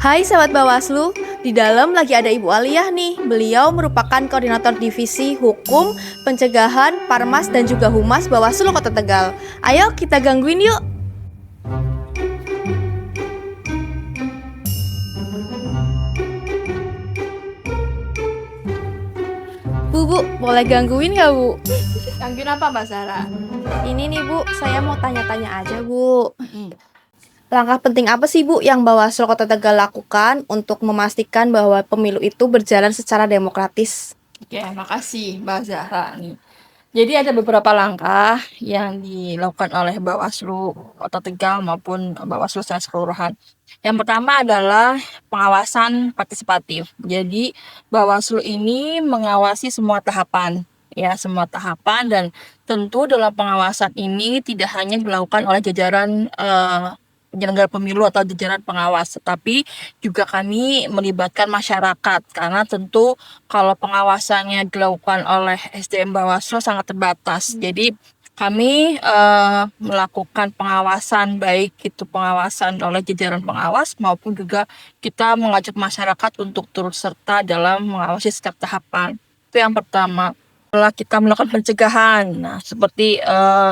Hai sahabat Bawaslu, di dalam lagi ada Ibu Aliyah nih. Beliau merupakan koordinator divisi hukum, pencegahan, Parmas dan juga Humas Bawaslu Kota Tegal. Ayo kita gangguin yuk. Bu, boleh gangguin gak Bu? Gangguin apa Mbak Sarah? Ini nih Bu, saya mau tanya-tanya aja Bu. Langkah penting apa sih Bu yang Bawaslu Kota Tegal lakukan untuk memastikan bahwa pemilu itu berjalan secara demokratis? Oke, makasih Mbak Zahra nih. Jadi ada beberapa langkah yang dilakukan oleh Bawaslu Kota Tegal maupun Bawaslu secara keseluruhan. Yang pertama adalah pengawasan partisipatif. Jadi Bawaslu ini mengawasi semua tahapan, ya semua tahapan, dan tentu dalam pengawasan ini tidak hanya dilakukan oleh jajaran penyelenggara pemilu atau jajaran pengawas, tetapi juga kami melibatkan masyarakat karena tentu kalau pengawasannya dilakukan oleh SDM Bawaslu sangat terbatas. Jadi kami melakukan pengawasan, baik itu pengawasan oleh jajaran pengawas maupun juga kita mengajak masyarakat untuk turut serta dalam mengawasi setiap tahapan. Itu yang pertama. Setelah kita melakukan pencegahan, nah seperti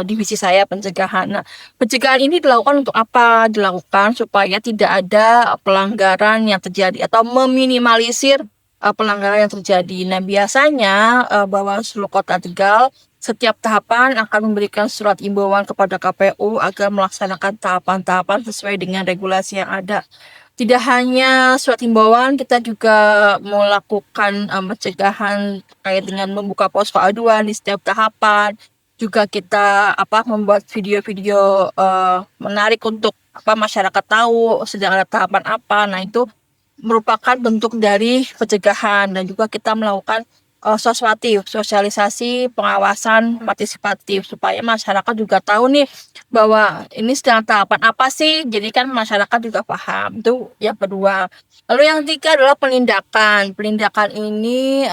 divisi saya pencegahan. Nah, pencegahan ini dilakukan untuk apa? Dilakukan supaya tidak ada pelanggaran yang terjadi atau meminimalisir pelanggaran yang terjadi. Nah, biasanya Bawaslu Kota Tegal setiap tahapan akan memberikan surat imbauan kepada KPU agar melaksanakan tahapan-tahapan sesuai dengan regulasi yang ada. Tidak hanya surat imbauan, kita juga melakukan pencegahan terkait dengan membuka posko aduan di setiap tahapan. Juga kita membuat video-video menarik untuk masyarakat tahu sedang ada tahapan apa. Nah, itu merupakan bentuk dari pencegahan, dan juga kita melakukan sosialisasi pengawasan partisipatif supaya masyarakat juga tahu nih bahwa ini sedang tahapan apa sih, jadi kan masyarakat juga paham. Itu yang kedua. Lalu yang ketiga adalah penindakan ini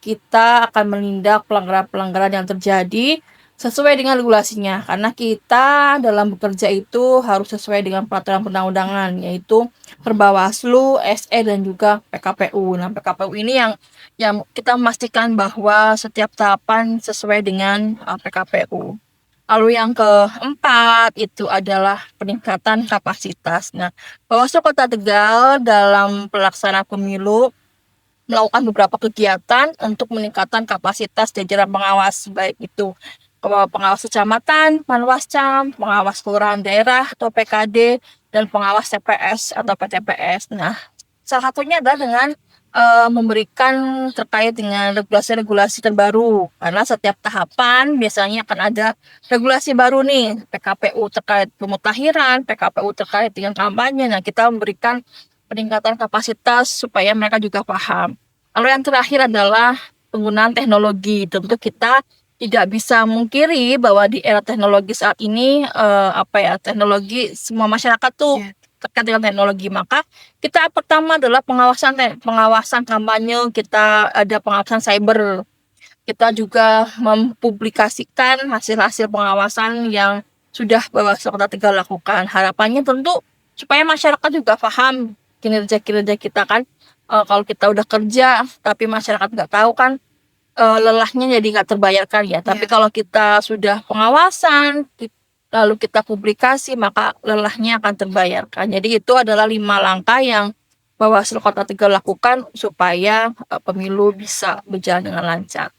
kita akan menindak pelanggaran-pelanggaran yang terjadi sesuai dengan regulasinya, karena kita dalam bekerja itu harus sesuai dengan peraturan perundang-undangan, yaitu Perbawaslu, SE dan juga PKPU. Nah, PKPU ini yang kita memastikan bahwa setiap tahapan sesuai dengan PKPU. Lalu yang keempat itu adalah peningkatan kapasitas. Nah, Bawaslu Kota Tegal dalam pelaksanaan pemilu melakukan beberapa kegiatan untuk meningkatkan kapasitas jajaran pengawas, baik itu pengawas kecamatan, panwascam, pengawas kelurahan daerah atau PKD, dan pengawas TPS atau PTPS. Nah, salah satunya adalah dengan memberikan terkait dengan regulasi-regulasi terbaru, karena setiap tahapan biasanya akan ada regulasi baru nih, PKPU terkait pemutahiran, PKPU terkait dengan kampanye. Nah, kita memberikan peningkatan kapasitas supaya mereka juga paham. Lalu yang terakhir adalah penggunaan teknologi. Tentu kita tidak bisa mungkiri bahwa di era teknologi saat ini teknologi semua masyarakat tuh terkait dengan teknologi. Maka kita pertama adalah pengawasan kampanye, kita ada pengawasan cyber. Kita juga mempublikasikan hasil-hasil pengawasan yang sudah Bawaslu Kota Tegal lakukan. Harapannya tentu supaya masyarakat juga paham kinerja-kinerja kita kan. Kalau kita udah kerja tapi masyarakat nggak tahu kan, lelahnya jadi nggak terbayarkan ya. Tapi kalau kita sudah pengawasan, lalu kita publikasi, maka lelahnya akan terbayarkan. Jadi itu adalah 5 langkah yang Bawaslu Kota Tegal lakukan supaya pemilu bisa berjalan dengan lancar.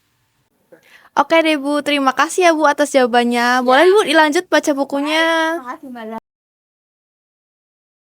Oke deh Bu, terima kasih ya Bu atas jawabannya. Boleh Bu dilanjut baca bukunya. Makasih Mbak.